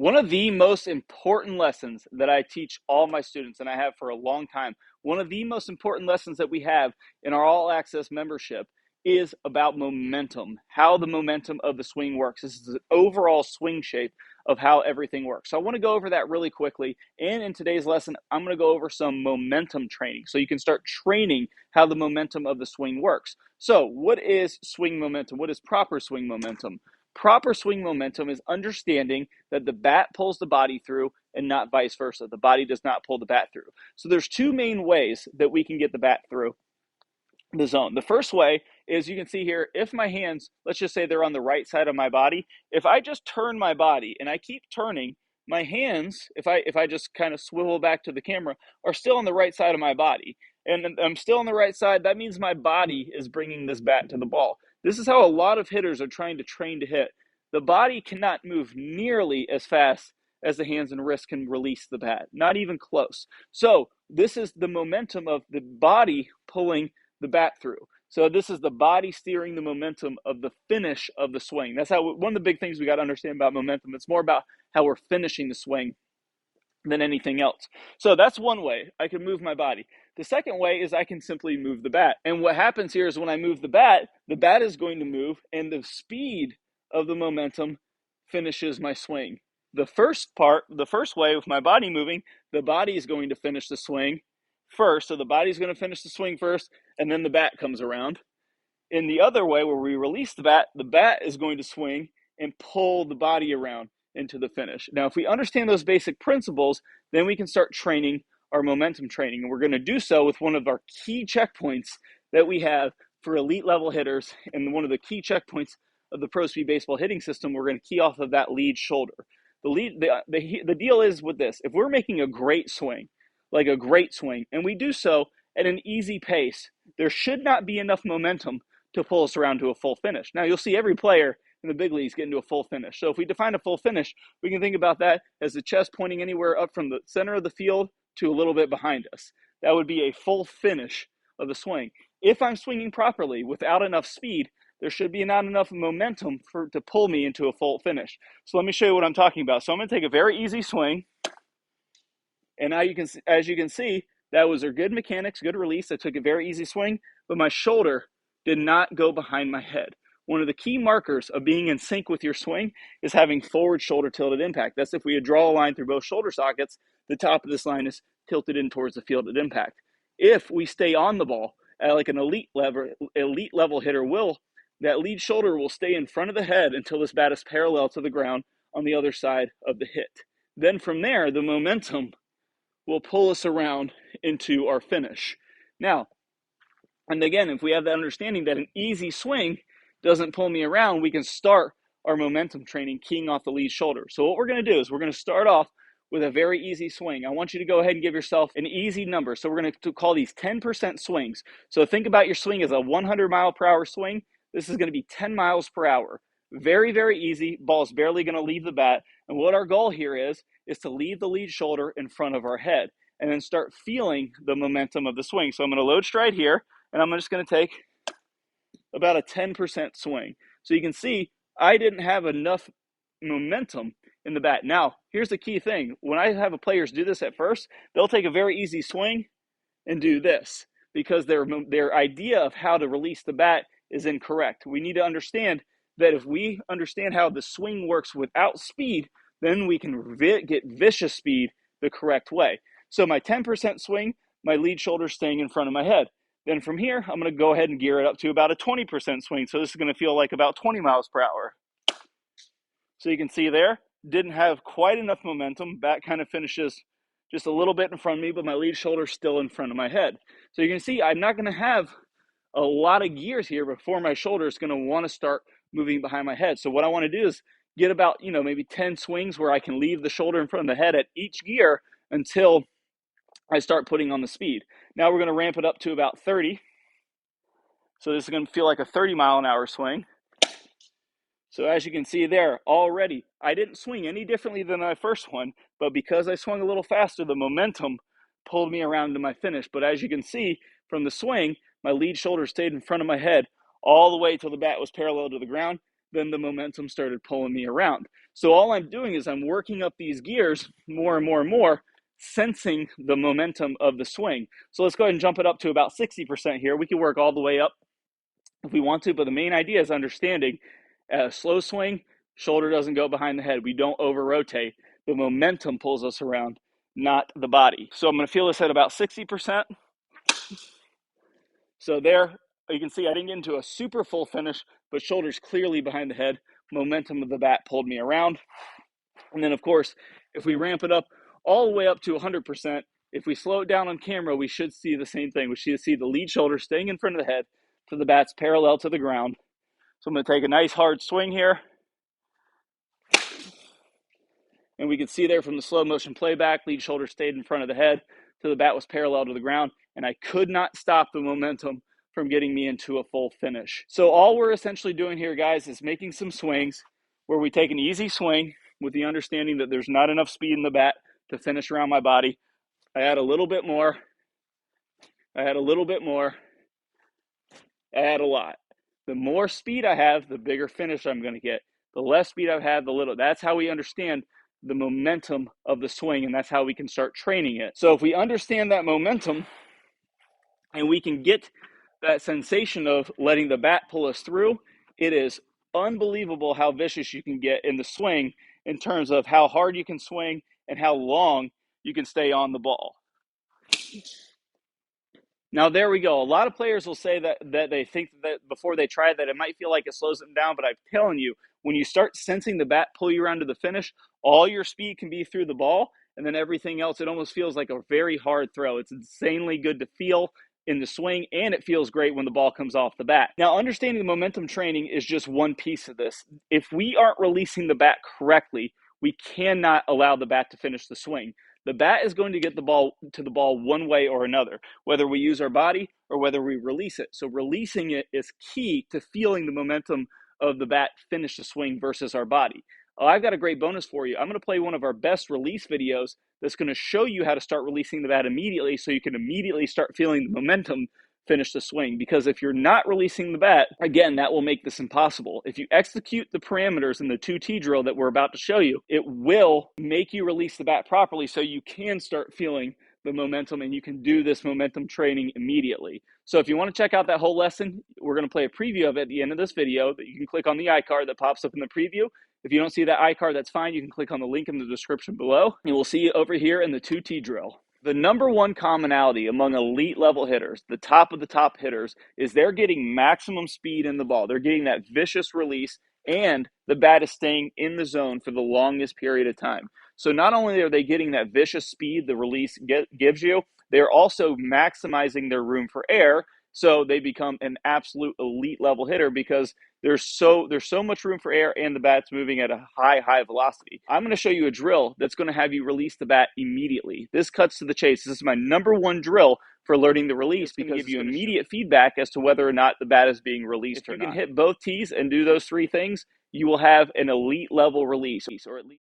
One of the most important lessons that I teach all my students, and I have for a long time, one of the most important lessons that we have in our All Access membership is about momentum, how the momentum of the swing works. This is an overall swing shape of how everything works. So I want to go over that really quickly. And in today's lesson, I'm going to go over some momentum training so you can start training how the momentum of the swing works. So what is swing momentum? What is proper swing momentum? Proper swing momentum is understanding that the bat pulls the body through and not vice versa. The body does not pull the bat through. So there's two main ways that we can get the bat through the zone. The first way is, you can see here, if my hands, let's just say they're on the right side of my body, if I just turn my body and I keep turning, my hands, if I just kind of swivel back to the camera, are still on the right side of my body. And I'm still on the right side. That means my body is bringing this bat to the ball. This is how a lot of hitters are trying to train to hit. The body cannot move nearly as fast as the hands and wrists can release the bat. Not even close. So this is the momentum of the body pulling the bat through. So this is the body steering the momentum of the finish of the swing. That's how one of the big things we got to understand about momentum. It's more about how we're finishing the swing than anything else. So that's one way I can move my body. The second way is I can simply move the bat. And what happens here is when I move the bat is going to move, and the speed of the momentum finishes my swing. The first way with my body moving, the body is going to finish the swing first. So the body's going to finish the swing first, and then the bat comes around. In the other way, where we release the bat is going to swing and pull the body around into the finish. Now, if we understand those basic principles, then we can start training our momentum training. And we're going to do so with one of our key checkpoints that we have for elite level hitters. And one of the key checkpoints of the Pro Speed Baseball hitting system, we're going to key off of that lead shoulder. The deal is with this: if we're making a great swing, like a great swing, and we do so at an easy pace, there should not be enough momentum to pull us around to a full finish. Now, you'll see every player in the big leagues get into a full finish. So if we define a full finish, we can think about that as the chest pointing anywhere up from the center of the field to a little bit behind us. That would be a full finish of the swing. If I'm swinging properly without enough speed, there should be not enough momentum to pull me into a full finish. So let me show you what I'm talking about. So I'm going to take a very easy swing. And now as you can see, that was a good mechanics, good release. I took a very easy swing, but my shoulder did not go behind my head. One of the key markers of being in sync with your swing is having forward shoulder tilted impact. That's if we draw a line through both shoulder sockets, the top of this line is tilted in towards the field at impact. If we stay on the ball, like an elite level hitter will, that lead shoulder will stay in front of the head until this bat is parallel to the ground on the other side of the hit. Then from there, the momentum will pull us around into our finish. Now, and again, if we have that understanding that an easy swing doesn't pull me around, we can start our momentum training keying off the lead shoulder. So what we're going to do is we're going to start off with a very easy swing. I want you to go ahead and give yourself an easy number. So we're going to call these 10% swings. So think about your swing as a 100 mile per hour swing. This is going to be 10 miles per hour. Very, very easy. Ball's barely going to leave the bat. And what our goal here is to leave the lead shoulder in front of our head and then start feeling the momentum of the swing. So I'm going to load stride here, and I'm just going to take about a 10% swing. So you can see I didn't have enough momentum in the bat. Now, here's the key thing. When I have players do this at first, they'll take a very easy swing and do this because their idea of how to release the bat is incorrect. We need to understand that if we understand how the swing works without speed, then we can get vicious speed the correct way. So my 10% swing, my lead shoulder staying in front of my head. Then from here, I'm going to go ahead and gear it up to about a 20% swing. So this is going to feel like about 20 miles per hour. So you can see there, didn't have quite enough momentum. Bat kind of finishes just a little bit in front of me, but my lead shoulder still in front of my head. So you can see I'm not going to have a lot of gears here before my shoulder is going to want to start moving behind my head. So what I want to do is get about, maybe 10 swings where I can leave the shoulder in front of the head at each gear until I start putting on the speed. Now we're going to ramp it up to about 30. So this is going to feel like a 30 mile an hour swing. So as you can see there, already, I didn't swing any differently than my first one, but because I swung a little faster, the momentum pulled me around to my finish. But as you can see from the swing, my lead shoulder stayed in front of my head all the way till the bat was parallel to the ground. then the momentum started pulling me around. So all I'm doing is I'm working up these gears more and more and more, sensing the momentum of the swing. So let's go ahead and jump it up to about 60% here. We can work all the way up if we want to, but the main idea is understanding a slow swing, shoulder doesn't go behind the head. We don't over rotate. The momentum pulls us around, not the body. So I'm going to feel this at about 60%. So there, you can see I didn't get into a super full finish, but shoulders clearly behind the head. Momentum of the bat pulled me around. And then, of course, if we ramp it up all the way up to 100%, if we slow it down on camera, we should see the same thing. We should see the lead shoulder staying in front of the head to the bat's parallel to the ground. So I'm going to take a nice hard swing here. And we can see there from the slow motion playback, lead shoulder stayed in front of the head to the bat was parallel to the ground. And I could not stop the momentum from getting me into a full finish. So all we're essentially doing here, guys, is making some swings where we take an easy swing with the understanding that there's not enough speed in the bat to finish around my body. I add a little bit more. I add a little bit more. I add a lot. The more speed I have, the bigger finish I'm going to get. The less speed I have, the little. That's how we understand the momentum of the swing, and that's how we can start training it. So if we understand that momentum and we can get that sensation of letting the bat pull us through, it is unbelievable how vicious you can get in the swing in terms of how hard you can swing and how long you can stay on the ball. Now, there we go. A lot of players will say that they think that before they try that it might feel like it slows them down, but I'm telling you, when you start sensing the bat pull you around to the finish, all your speed can be through the ball, and then everything else, it almost feels like a very hard throw. It's insanely good to feel in the swing, and it feels great when the ball comes off the bat. Now, understanding the momentum training is just one piece of this. If we aren't releasing the bat correctly, we cannot allow the bat to finish the swing. The bat is going to get the ball to the ball one way or another, whether we use our body or whether we release it. So releasing it is key to feeling the momentum of the bat finish the swing versus our body. I've got a great bonus for you. I'm going to play one of our best release videos that's going to show you how to start releasing the bat immediately so you can immediately start feeling the momentum finish the swing. Because if you're not releasing the bat, again, that will make this impossible. If you execute the parameters in the 2T drill that we're about to show you, it will make you release the bat properly so you can start feeling the momentum and you can do this momentum training immediately. So if you want to check out that whole lesson, we're going to play a preview of it at the end of this video that you can click on the iCard that pops up in the preview. If you don't see that iCard, that's fine. You can click on the link in the description below, and we'll see you over here in the 2T drill. The number one commonality among elite level hitters, the top of the top hitters, is they're getting maximum speed in the ball. They're getting that vicious release, and the bat is staying in the zone for the longest period of time. So not only are they getting that vicious speed the release gives you, they're also maximizing their room for air. So they become an absolute elite level hitter because there's so much room for air and the bat's moving at a high velocity. I'm going to show you a drill that's going to have you release the bat immediately. This cuts to the chase. This is my number one drill for learning the release because it gives you immediate feedback as to whether or not the bat is being released or not. If you can hit both tees and do those three things, you will have an elite level release, or at least